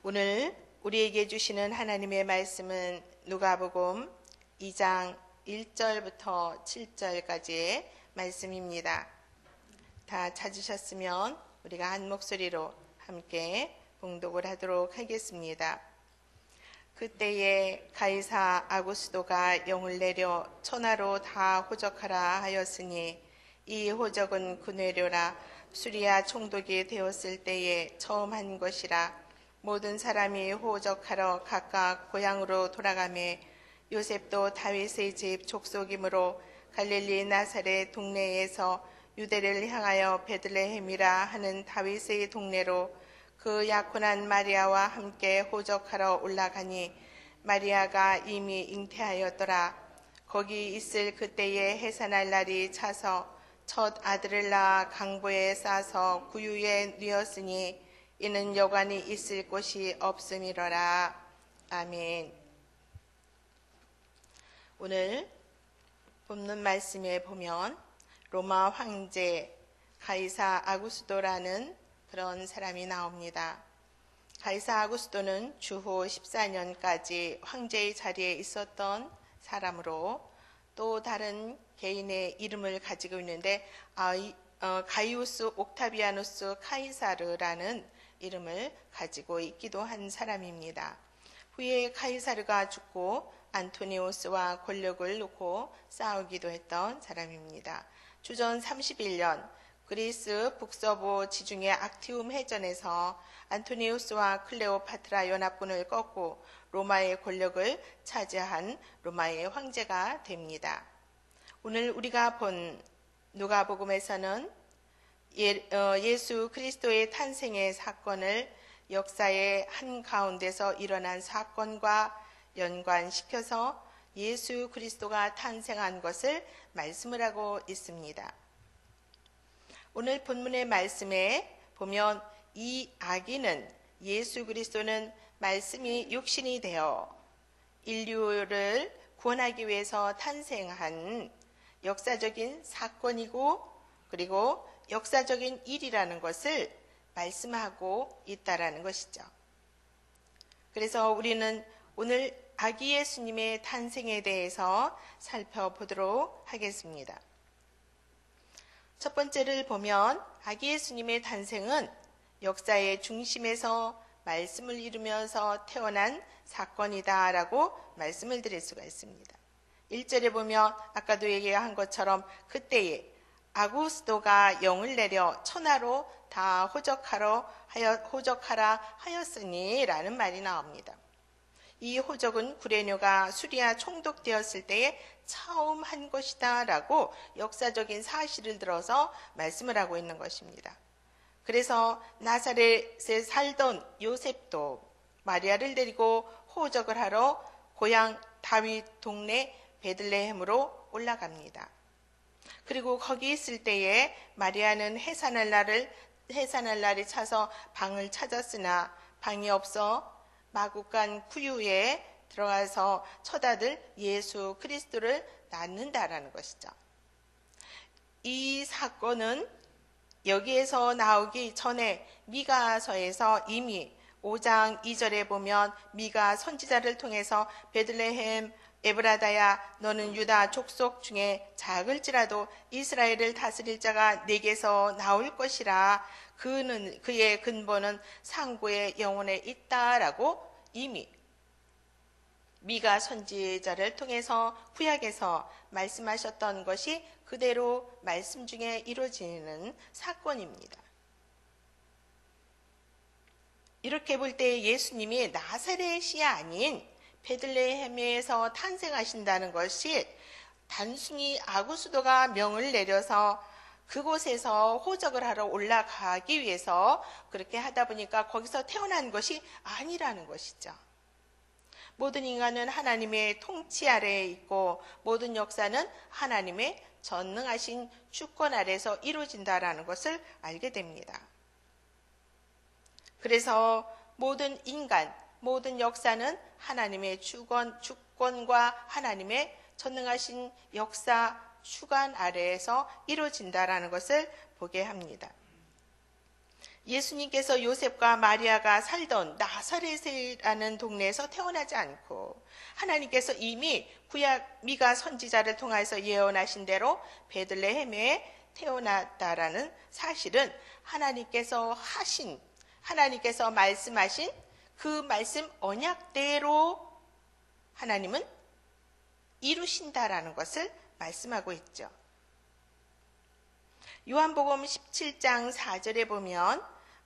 오늘 우리에게 주시는 하나님의 말씀은 누가복음 2장 1절부터 7절까지의 말씀입니다. 다 찾으셨으면 우리가 한 목소리로 함께 봉독을 하도록 하겠습니다. 그때에 가이사 아구스도가 영을 내려 천하로 다 호적하라 하였으니 이 호적은 구네료라 수리아 총독이 되었을 때에 처음 한 것이라. 모든 사람이 호적하러 각각 고향으로 돌아가매 요셉도 다윗의 집 족속이므로 갈릴리 나사렛 동네에서 유대를 향하여 베들레헴이라 하는 다윗의 동네로 그 약혼한 마리아와 함께 호적하러 올라가니 마리아가 이미 잉태하였더라. 거기 있을 그때에 해산할 날이 차서 첫 아들을 낳아 강보에 싸서 구유에 뉘었으니 이는 여관이 있을 곳이 없음이로라. 아멘. 오늘 본문 말씀에 보면 로마 황제 가이사 아구스도라는 그런 사람이 나옵니다. 가이사 아구스도는 주후 14년까지 황제의 자리에 있었던 사람으로 또 다른 개인의 이름을 가지고 있는데 가이우스 옥타비아누스 카이사르라는 이름을 가지고 있기도 한 사람입니다. 후에 카이사르가 죽고 안토니우스와 권력을 놓고 싸우기도 했던 사람입니다. 주전 31년 그리스 북서부 지중해 악티움 해전에서 안토니우스와 클레오파트라 연합군을 꺾고 로마의 권력을 차지한 로마의 황제가 됩니다. 오늘 우리가 본 누가복음에서는 예수 그리스도의 탄생의 사건을 역사의 한가운데서 일어난 사건과 연관시켜서 예수 그리스도가 탄생한 것을 말씀을 하고 있습니다. 오늘 본문의 말씀에 보면 이 아기는 예수 그리스도는 말씀이 육신이 되어 인류를 구원하기 위해서 탄생한 역사적인 사건이고 그리고 역사적인 일이라는 것을 말씀하고 있다라는 것이죠. 그래서 우리는 오늘 아기 예수님의 탄생에 대해서 살펴보도록 하겠습니다. 첫 번째를 보면 아기 예수님의 탄생은 역사의 중심에서 말씀을 이루면서 태어난 사건이다라고 말씀을 드릴 수가 있습니다. 1절에 보면 아까도 얘기한 것처럼 그때에 아구스도가 영을 내려 천하로 다 호적하라 하였으니 라는 말이 나옵니다. 이 호적은 구레뇨가 수리아 총독되었을 때에 처음 한 것이다 라고 역사적인 사실을 들어서 말씀을 하고 있는 것입니다. 그래서 나사렛에 살던 요셉도 마리아를 데리고 호적을 하러 고향 다윗 동네 베들레헴으로 올라갑니다. 그리고 거기 있을 때에 마리아는 해산할 날이 차서 방을 찾았으나 방이 없어 마구간 구유에 들어가서 첫 아들 예수 그리스도를 낳는다라는 것이죠. 이 사건은 여기에서 나오기 전에 미가서에서 이미 5장 2절에 보면 미가 선지자를 통해서 베들레헴 에브라다야 너는 유다 족속 중에 작을지라도 이스라엘을 다스릴 자가 내게서 나올 것이라 그의 근본은 상고의 영혼에 있다라고 이미 미가 선지자를 통해서 구약에서 말씀하셨던 것이 그대로 말씀 중에 이루어지는 사건입니다. 이렇게 볼 때 예수님이 나사렛이 아닌 베들레헴에서 탄생하신다는 것이 단순히 아구스도가 명을 내려서 그곳에서 호적을 하러 올라가기 위해서 그렇게 하다 보니까 거기서 태어난 것이 아니라는 것이죠. 모든 인간은 하나님의 통치 아래에 있고 모든 역사는 하나님의 전능하신 주권 아래에서 이루어진다라는 것을 알게 됩니다. 그래서 모든 인간, 모든 역사는 하나님의 주권과 하나님의 전능하신 역사 주관 아래에서 이루어진다라는 것을 보게 합니다. 예수님께서 요셉과 마리아가 살던 나사렛이라는 동네에서 태어나지 않고 하나님께서 이미 구약 미가 선지자를 통해서 예언하신 대로 베들레헴에 태어났다라는 사실은 하나님께서 말씀하신 그 말씀 언약대로 하나님은 이루신다라는 것을 말씀하고 있죠. 요한복음 17장 4절에 보면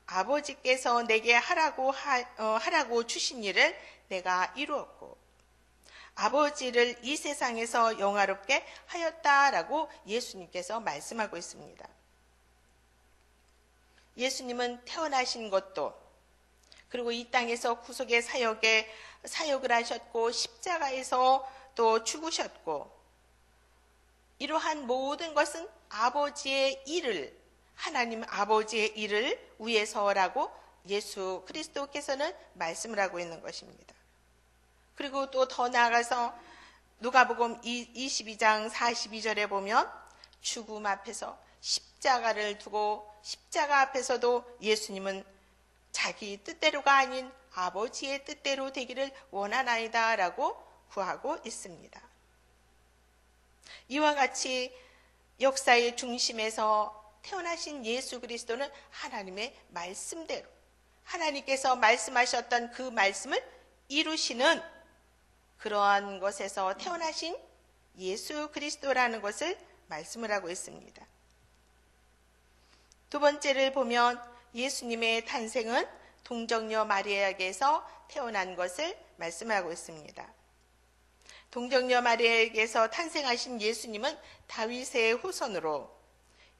아버지께서 내게 하라고 주신 일을 내가 이루었고 아버지를 이 세상에서 영화롭게 하였다라고 예수님께서 말씀하고 있습니다. 예수님은 태어나신 것도 그리고 이 땅에서 구속의 사역을 하셨고 십자가에서 또 죽으셨고 이러한 모든 것은 하나님 아버지의 일을 위해서라고 예수 그리스도께서는 말씀을 하고 있는 것입니다. 그리고 또 더 나아가서 누가복음 22장 42절에 보면 죽음 앞에서 십자가를 두고 십자가 앞에서도 예수님은 자기 뜻대로가 아닌 아버지의 뜻대로 되기를 원하나이다 라고 구하고 있습니다. 이와 같이 역사의 중심에서 태어나신 예수 그리스도는 하나님의 말씀대로 하나님께서 말씀하셨던 그 말씀을 이루시는 그러한 것에서 태어나신 예수 그리스도라는 것을 말씀을 하고 있습니다. 두 번째를 보면 예수님의 탄생은 동정녀 마리아에게서 태어난 것을 말씀하고 있습니다. 동정녀 마리아에게서 탄생하신 예수님은 다윗의 후손으로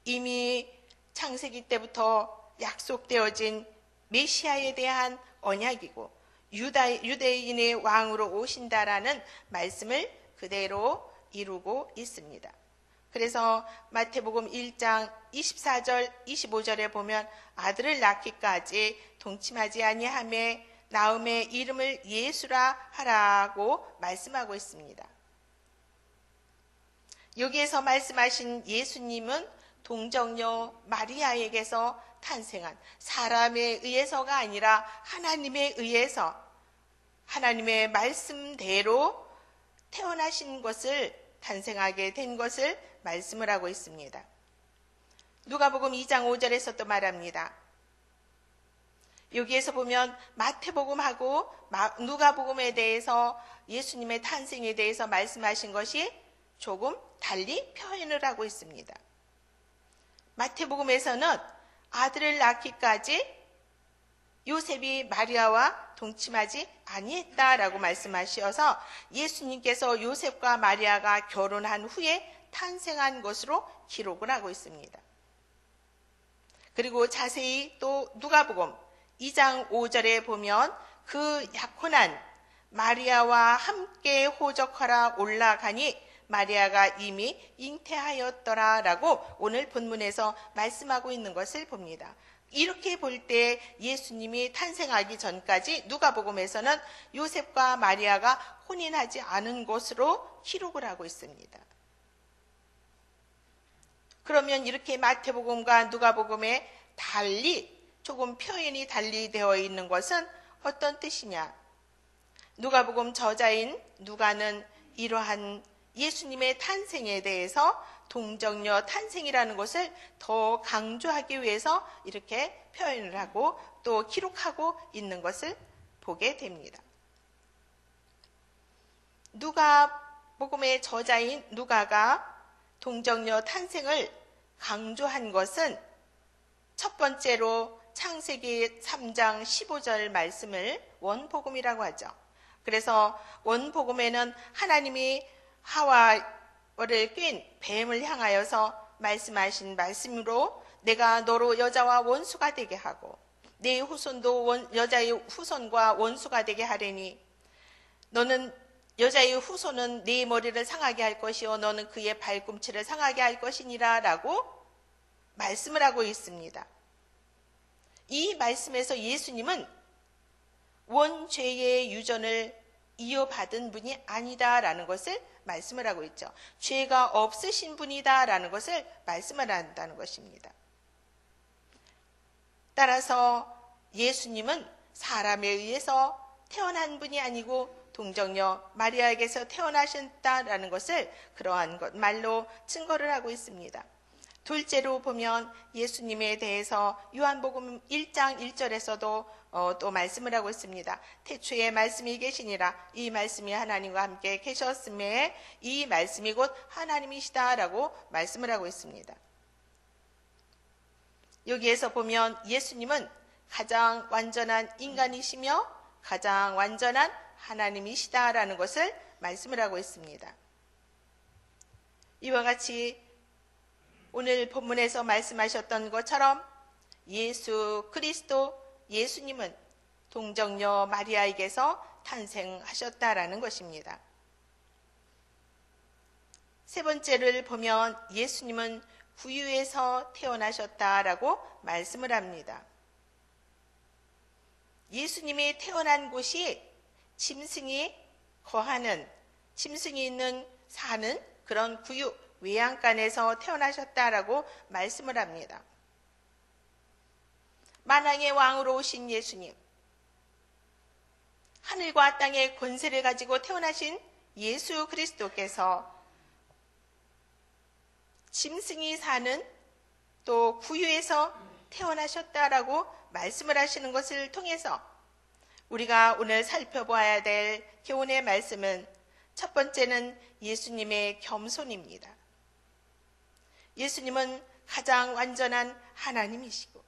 이미 창세기 때부터 약속되어진 메시아에 대한 언약이고 유대인의 왕으로 오신다라는 말씀을 그대로 이루고 있습니다. 그래서 마태복음 1장 24절 25절에 보면 아들을 낳기까지 동침하지 아니하매 나음의 이름을 예수라 하라고 말씀하고 있습니다. 여기에서 말씀하신 예수님은 동정녀 마리아에게서 탄생한 사람에 의해서가 아니라 하나님에 의해서 하나님의 말씀대로 태어나신 것을 탄생하게 된 것을 말씀을 하고 있습니다. 누가복음 2장 5절에서 또 말합니다. 여기에서 보면 마태복음하고 누가복음에 대해서 예수님의 탄생에 대해서 말씀하신 것이 조금 달리 표현을 하고 있습니다. 마태복음에서는 아들을 낳기까지 요셉이 마리아와 동침하지 아니했다라고 말씀하셔서 예수님께서 요셉과 마리아가 결혼한 후에 탄생한 것으로 기록을 하고 있습니다. 그리고 자세히 또 누가복음 2장 5절에 보면 그 약혼한 마리아와 함께 호적하러 올라가니 마리아가 이미 잉태하였더라라고 오늘 본문에서 말씀하고 있는 것을 봅니다. 이렇게 볼 때 예수님이 탄생하기 전까지 누가복음에서는 요셉과 마리아가 혼인하지 않은 것으로 기록을 하고 있습니다. 그러면 이렇게 마태복음과 누가복음에 조금 표현이 달리 되어 있는 것은 어떤 뜻이냐? 누가복음 저자인 누가는 이러한 예수님의 탄생에 대해서 동정녀 탄생이라는 것을 더 강조하기 위해서 이렇게 표현을 하고 또 기록하고 있는 것을 보게 됩니다. 누가복음의 저자인 누가가 동정녀 탄생을 강조한 것은 첫 번째로 창세기 3장 15절 말씀을 원복음이라고 하죠. 그래서 원복음에는 하나님이 하와를 낀 뱀을 향하여서 말씀하신 말씀으로 내가 너로 여자와 원수가 되게 하고 네 후손도 여자의 후손과 원수가 되게 하리니 너는 여자의 후손은 네 머리를 상하게 할 것이요 너는 그의 발꿈치를 상하게 할 것이니라 라고 말씀을 하고 있습니다. 이 말씀에서 예수님은 원죄의 유전을 이어받은 분이 아니다라는 것을 말씀을 하고 있죠. 죄가 없으신 분이다라는 것을 말씀을 한다는 것입니다. 따라서 예수님은 사람에 의해서 태어난 분이 아니고 동정녀 마리아에게서 태어나셨다라는 것을 그러한 말로 증거를 하고 있습니다. 둘째로 보면 예수님에 대해서 요한복음 1장 1절에서도 또 말씀을 하고 있습니다. 태초에 말씀이 계시니라. 이 말씀이 하나님과 함께 계셨음에 이 말씀이 곧 하나님이시다라고 말씀을 하고 있습니다. 여기에서 보면 예수님은 가장 완전한 인간이시며 가장 완전한 하나님이시다라는 것을 말씀을 하고 있습니다. 이와 같이 오늘 본문에서 말씀하셨던 것처럼 예수 그리스도 예수님은 동정녀 마리아에게서 탄생하셨다라는 것입니다. 세 번째를 보면 예수님은 구유에서 태어나셨다라고 말씀을 합니다. 예수님이 태어난 곳이 짐승이 거하는, 짐승이 있는 사는 그런 구유, 외양간에서 태어나셨다라고 말씀을 합니다. 만왕의 왕으로 오신 예수님, 하늘과 땅의 권세를 가지고 태어나신 예수 그리스도께서 짐승이 사는 또 구유에서 태어나셨다라고 말씀을 하시는 것을 통해서 우리가 오늘 살펴보아야 될 교훈의 말씀은 첫 번째는 예수님의 겸손입니다. 예수님은 가장 완전한 하나님이시고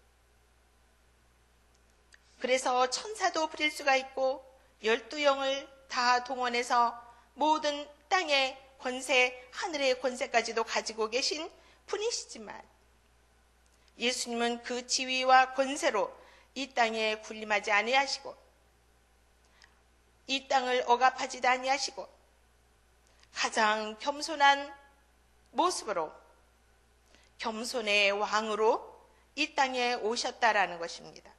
그래서 천사도 부릴 수가 있고 12영을 다 동원해서 모든 땅의 권세, 하늘의 권세까지도 가지고 계신 분이시지만 예수님은 그 지위와 권세로 이 땅에 군림하지 아니하시고 이 땅을 억압하지도 아니하시고 가장 겸손한 모습으로 겸손의 왕으로 이 땅에 오셨다라는 것입니다.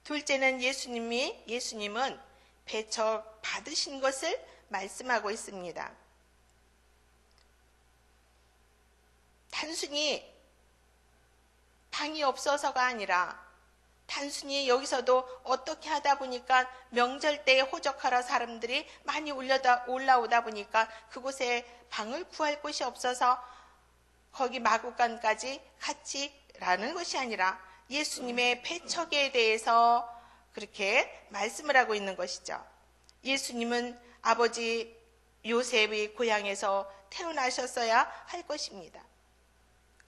둘째는 예수님은 배척 받으신 것을 말씀하고 있습니다. 단순히 방이 없어서가 아니라 단순히 여기서도 어떻게 하다 보니까 명절 때 호적하러 사람들이 많이 올라오다 보니까 그곳에 방을 구할 곳이 없어서 거기 마구간까지 같이라는 것이 아니라 예수님의 배척에 대해서 그렇게 말씀을 하고 있는 것이죠. 예수님은 아버지 요셉의 고향에서 태어나셨어야 할 것입니다.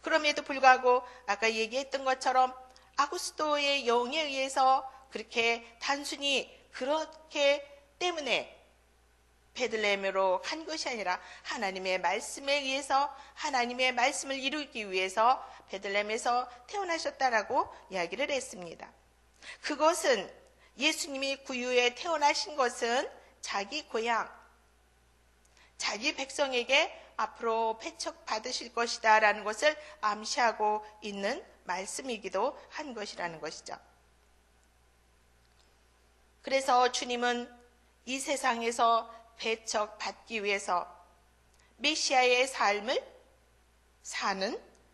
그럼에도 불구하고 아까 얘기했던 것처럼 아구스도의 영에 의해서 그렇게 단순히 그렇게 때문에 베들레헴으로 간 것이 아니라 하나님의 말씀에 의해서 하나님의 말씀을 이루기 위해서 베들레헴에서 태어나셨다라고 이야기를 했습니다. 그것은 예수님이 구유에 태어나신 것은 자기 고향, 자기 백성에게 앞으로 배척받으실 것이다 라는 것을 암시하고 있는 말씀이기도 한 것이라는 것이죠. 그래서 주님은 이 세상에서 배척받기 위해서 메시아의 삶을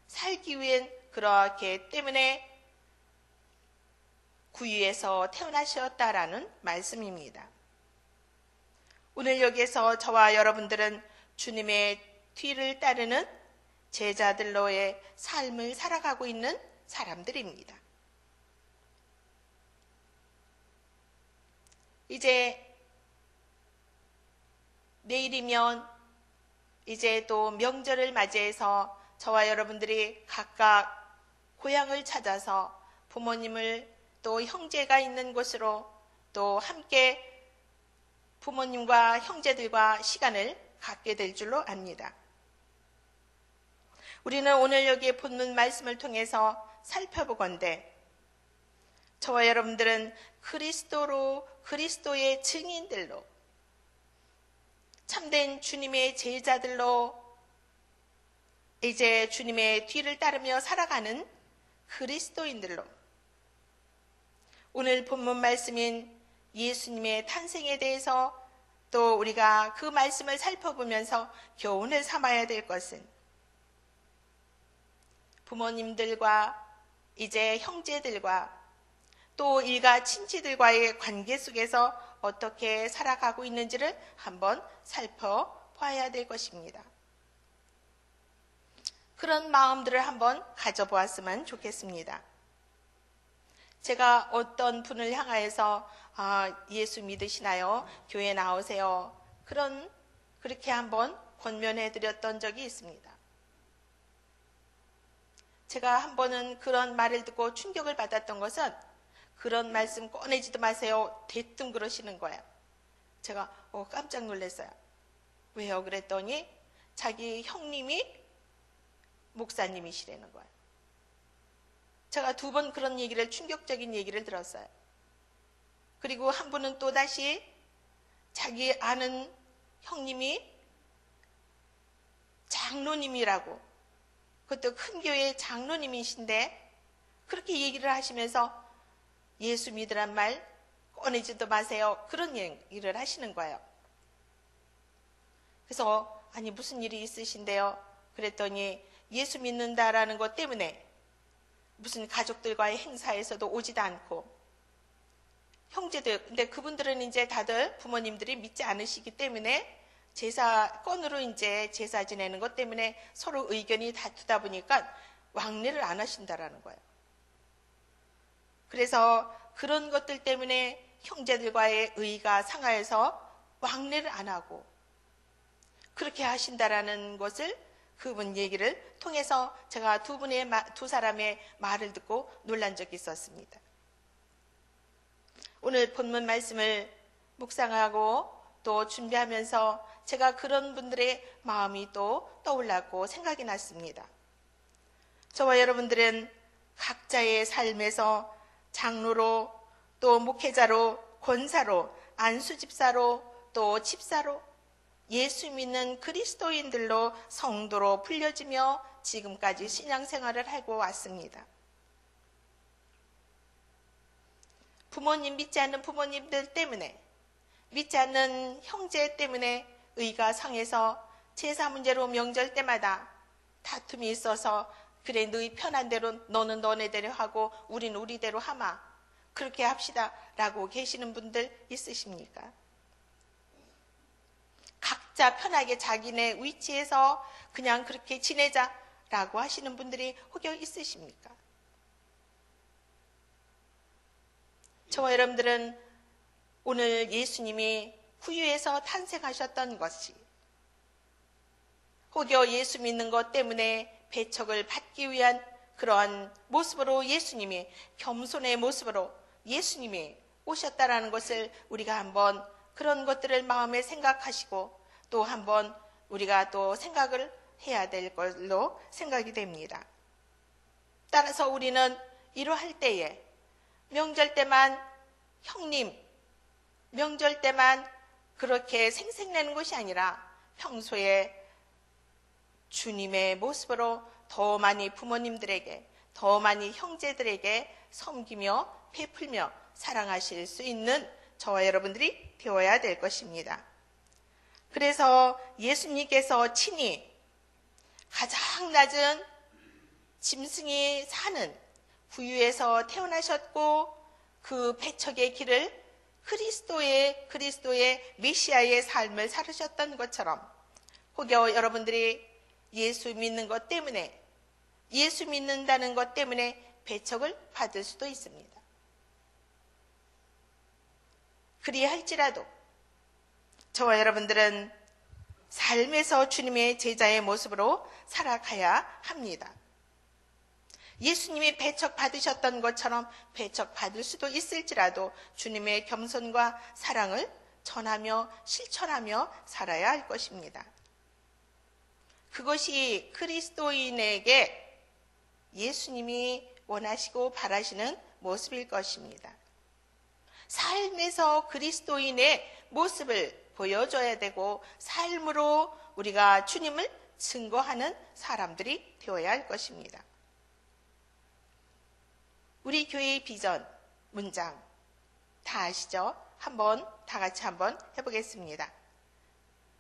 살기 위한 그렇기 때문에 구유에서 태어나셨다라는 말씀입니다. 오늘 여기에서 저와 여러분들은 주님의 뒤를 따르는 제자들로의 삶을 살아가고 있는 사람들입니다. 이제 내일이면 이제 또 명절을 맞이해서 저와 여러분들이 각각 고향을 찾아서 부모님을 또 형제가 있는 곳으로 또 함께 부모님과 형제들과 시간을 갖게 될 줄로 압니다. 우리는 오늘 여기에 본문 말씀을 통해서 살펴보건대 저와 여러분들은 그리스도의 증인들로 참된 주님의 제자들로 이제 주님의 뒤를 따르며 살아가는 그리스도인들로 오늘 본문 말씀인 예수님의 탄생에 대해서 또 우리가 그 말씀을 살펴보면서 교훈을 삼아야 될 것은 부모님들과 이제 형제들과 또 일가 친지들과의 관계 속에서 어떻게 살아가고 있는지를 한번 살펴봐야 될 것입니다. 그런 마음들을 한번 가져보았으면 좋겠습니다. 제가 어떤 분을 향하여서 예수 믿으시나요? 교회 나오세요. 그렇게 한번 권면해 드렸던 적이 있습니다. 제가 한 번은 그런 말을 듣고 충격을 받았던 것은 그런 말씀 꺼내지도 마세요. 대뜸 그러시는 거예요. 제가 깜짝 놀랐어요. 왜요? 그랬더니 자기 형님이 목사님이시라는 거예요. 제가 2번 그런 얘기를, 충격적인 얘기를 들었어요. 그리고 한 분은 또다시 자기 아는 형님이 장로님이라고, 그것도 큰 교회의 장로님이신데 그렇게 얘기를 하시면서 예수 믿으란 말 꺼내지도 마세요. 그런 얘기를 하시는 거예요. 그래서 아니 무슨 일이 있으신데요? 그랬더니 예수 믿는다라는 것 때문에 무슨 가족들과의 행사에서도 오지도 않고, 형제들, 근데 그분들은 이제 다들 부모님들이 믿지 않으시기 때문에 제사건으로 이제 제사 지내는 것 때문에 서로 의견이 다투다 보니까 왕래를 안 하신다라는 거예요. 그래서 그런 것들 때문에 형제들과의 의가 상하여서 왕래를 안 하고 그렇게 하신다라는 것을 그분 얘기를 통해서 제가 두 사람의 말을 듣고 놀란 적이 있었습니다. 오늘 본문 말씀을 묵상하고 또 준비하면서 제가 그런 분들의 마음이 또 떠올랐고 생각이 났습니다. 저와 여러분들은 각자의 삶에서 장로로, 또 목회자로, 권사로, 안수집사로, 또 집사로, 예수 믿는 그리스도인들로 성도로 불려지며 지금까지 신앙생활을 하고 왔습니다. 부모님, 믿지 않는 부모님들 때문에, 믿지 않는 형제 때문에 의가 상해서 제사 문제로 명절 때마다 다툼이 있어서 그래 너희 편한 대로 너는 너네대로 하고 우린 우리대로 하마, 그렇게 합시다 라고 계시는 분들 있으십니까? 각자 편하게 자기네 위치에서 그냥 그렇게 지내자라고 하시는 분들이 혹여 있으십니까? 저와 여러분들은 오늘 예수님이 후유에서 탄생하셨던 것이, 혹여 예수 믿는 것 때문에 배척을 받기 위한 그러한 모습으로 예수님이, 겸손의 모습으로 예수님이 오셨다라는 것을 우리가 한번 그런 것들을 마음에 생각하시고 또 한번 우리가 또 생각을 해야 될 걸로 생각이 됩니다. 따라서 우리는 이러할 때에 명절 때만 형님, 명절 때만 그렇게 생색내는 것이 아니라 평소에 주님의 모습으로 더 많이 부모님들에게, 더 많이 형제들에게 섬기며 베풀며 사랑하실 수 있는 저와 여러분들이 되어야 될 것입니다. 그래서 예수님께서 친히 가장 낮은 짐승이 사는 구유에서 태어나셨고 그 배척의 길을 그리스도의 메시아의 삶을 살으셨던 것처럼 혹여 여러분들이 예수 믿는 것 때문에, 예수 믿는다는 것 때문에 배척을 받을 수도 있습니다. 그리할지라도 저와 여러분들은 삶에서 주님의 제자의 모습으로 살아가야 합니다. 예수님이 배척받으셨던 것처럼 배척받을 수도 있을지라도 주님의 겸손과 사랑을 전하며 실천하며 살아야 할 것입니다. 그것이 그리스도인에게 예수님이 원하시고 바라시는 모습일 것입니다. 삶에서 그리스도인의 모습을 보여줘야 되고 삶으로 우리가 주님을 증거하는 사람들이 되어야 할 것입니다. 우리 교회의 비전, 문장 다 아시죠? 다 같이 한번 해보겠습니다.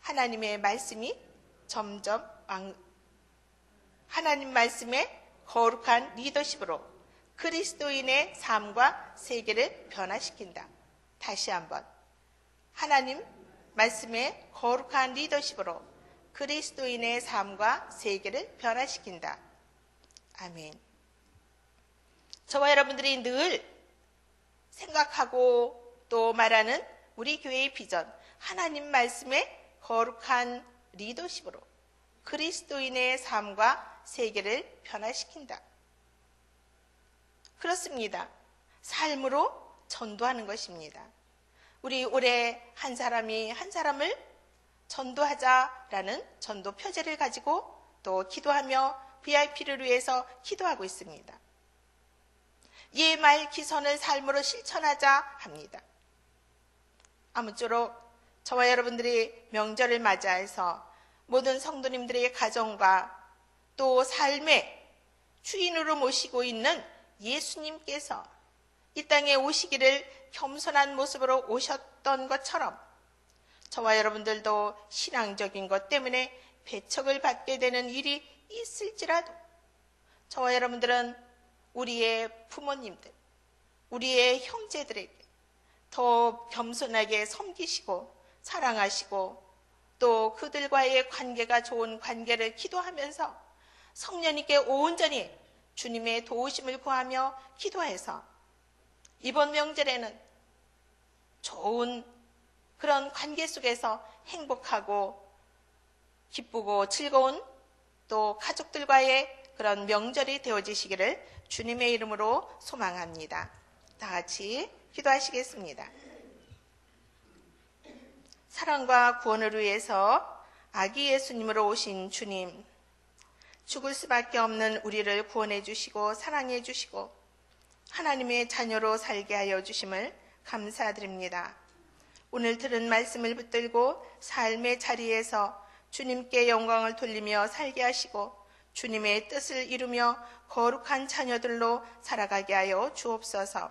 하나님의 말씀이 점점 하나님 말씀에 거룩한 리더십으로 그리스도인의 삶과 세계를 변화시킨다. 다시 한번. 하나님 말씀의 거룩한 리더십으로 그리스도인의 삶과 세계를 변화시킨다. 아멘. 저와 여러분들이 늘 생각하고 또 말하는 우리 교회의 비전, 하나님 말씀의 거룩한 리더십으로 그리스도인의 삶과 세계를 변화시킨다. 그렇습니다. 삶으로 전도하는 것입니다. 우리 올해 한 사람이 한 사람을 전도하자라는 전도 표제를 가지고 또 기도하며 VIP를 위해서 기도하고 있습니다. 이 말 기선을 삶으로 실천하자 합니다. 아무쪼록 저와 여러분들이 명절을 맞이해서 모든 성도님들의 가정과 또 삶의 주인으로 모시고 있는 예수님께서 이 땅에 오시기를 겸손한 모습으로 오셨던 것처럼 저와 여러분들도 신앙적인 것 때문에 배척을 받게 되는 일이 있을지라도 저와 여러분들은 우리의 부모님들, 우리의 형제들에게 더 겸손하게 섬기시고 사랑하시고 또 그들과의 관계가 좋은 관계를 기도하면서 성령님께 온전히 주님의 도우심을 구하며 기도해서 이번 명절에는 좋은 그런 관계 속에서 행복하고 기쁘고 즐거운 또 가족들과의 그런 명절이 되어지시기를 주님의 이름으로 소망합니다. 다 같이 기도하시겠습니다. 사랑과 구원을 위해서 아기 예수님으로 오신 주님, 죽을 수밖에 없는 우리를 구원해 주시고 사랑해 주시고 하나님의 자녀로 살게 하여 주심을 감사드립니다. 오늘 들은 말씀을 붙들고 삶의 자리에서 주님께 영광을 돌리며 살게 하시고 주님의 뜻을 이루며 거룩한 자녀들로 살아가게 하여 주옵소서.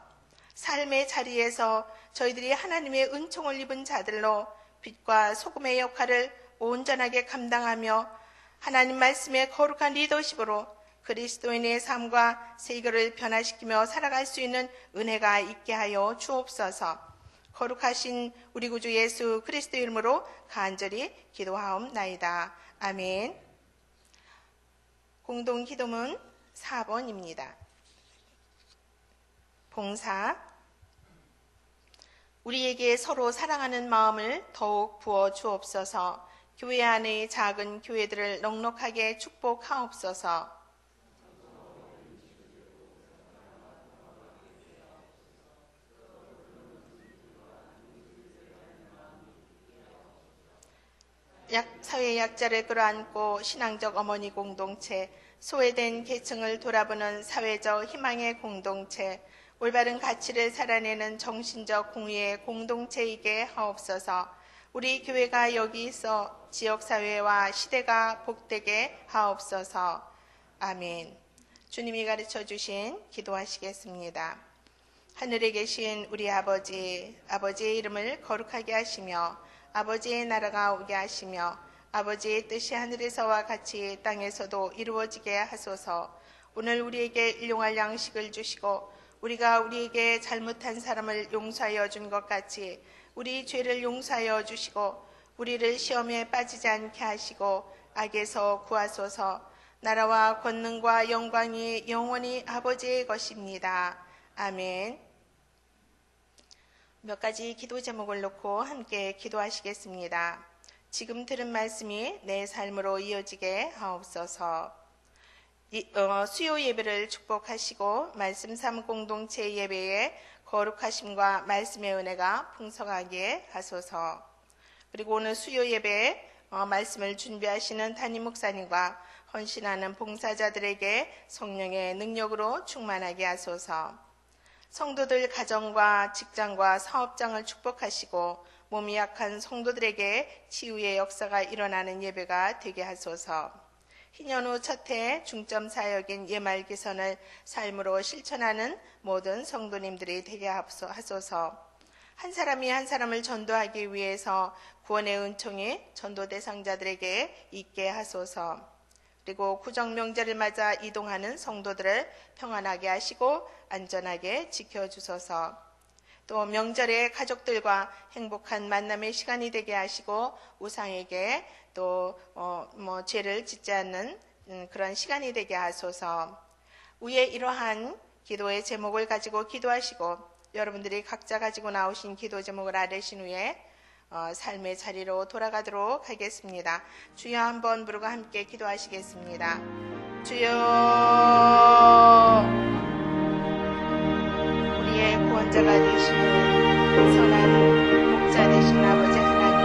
삶의 자리에서 저희들이 하나님의 은총을 입은 자들로 빛과 소금의 역할을 온전하게 감당하며 하나님 말씀의 거룩한 리더십으로 그리스도인의 삶과 세계를 변화시키며 살아갈 수 있는 은혜가 있게 하여 주옵소서. 거룩하신 우리 구주 예수 그리스도 이름으로 간절히 기도하옵나이다. 아멘. 공동 기도문 4번입니다. 봉사. 우리에게 서로 사랑하는 마음을 더욱 부어 주옵소서. 교회 안의 작은 교회들을 넉넉하게 축복하옵소서. 사회 약자를 끌어안고 신앙적 어머니 공동체, 소외된 계층을 돌아보는 사회적 희망의 공동체, 올바른 가치를 살아내는 정신적 공의의 공동체이게 하옵소서. 우리 교회가 여기 있어 지역사회와 시대가 복되게 하옵소서. 아멘. 주님이 가르쳐 주신 기도하시겠습니다. 하늘에 계신 우리 아버지, 아버지의 이름을 거룩하게 하시며 아버지의 나라가 오게 하시며 아버지의 뜻이 하늘에서와 같이 땅에서도 이루어지게 하소서. 오늘 우리에게 일용할 양식을 주시고 우리가 우리에게 잘못한 사람을 용서하여 준 것 같이 우리 죄를 용서하여 주시고 우리를 시험에 빠지지 않게 하시고 악에서 구하소서. 나라와 권능과 영광이 영원히 아버지의 것입니다. 아멘. 몇 가지 기도 제목을 놓고 함께 기도하시겠습니다. 지금 들은 말씀이 내 삶으로 이어지게 하옵소서. 수요 예배를 축복하시고 말씀 삼 공동체 예배에 거룩하심과 말씀의 은혜가 풍성하게 하소서. 그리고 오늘 수요 예배에 말씀을 준비하시는 담임 목사님과 헌신하는 봉사자들에게 성령의 능력으로 충만하게 하소서. 성도들 가정과 직장과 사업장을 축복하시고 몸이 약한 성도들에게 치유의 역사가 일어나는 예배가 되게 하소서. 희년 후 첫해 중점 사역인 예말기선을 삶으로 실천하는 모든 성도님들이 되게 하소서. 한 사람이 한 사람을 전도하기 위해서 구원의 은총이 전도 대상자들에게 있게 하소서. 그리고 구정 명절을 맞아 이동하는 성도들을 평안하게 하시고 안전하게 지켜주소서. 또 명절에 가족들과 행복한 만남의 시간이 되게 하시고 우상에게 또 죄를 짓지 않는 그런 시간이 되게 하소서. 위에 이러한 기도의 제목을 가지고 기도하시고 여러분들이 각자 가지고 나오신 기도 제목을 아뢰신 후에 삶의 자리로 돌아가도록 하겠습니다. 주여 한번 부르고 함께 기도하시겠습니다. 주여, 우리의 구원자가 되시는 선한 목자 되신 아버지 하나님,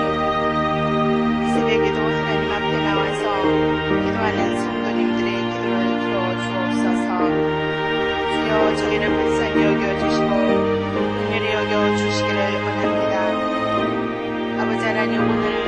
이 새벽에도 하나님 앞에 나와서 기도하는 성도님들의 기도를 들어주옵소서. 주여, 저희를 불쌍히 여겨주시고 긍휼히 여겨주시기를 원합니다. 아버지 하나님, 오늘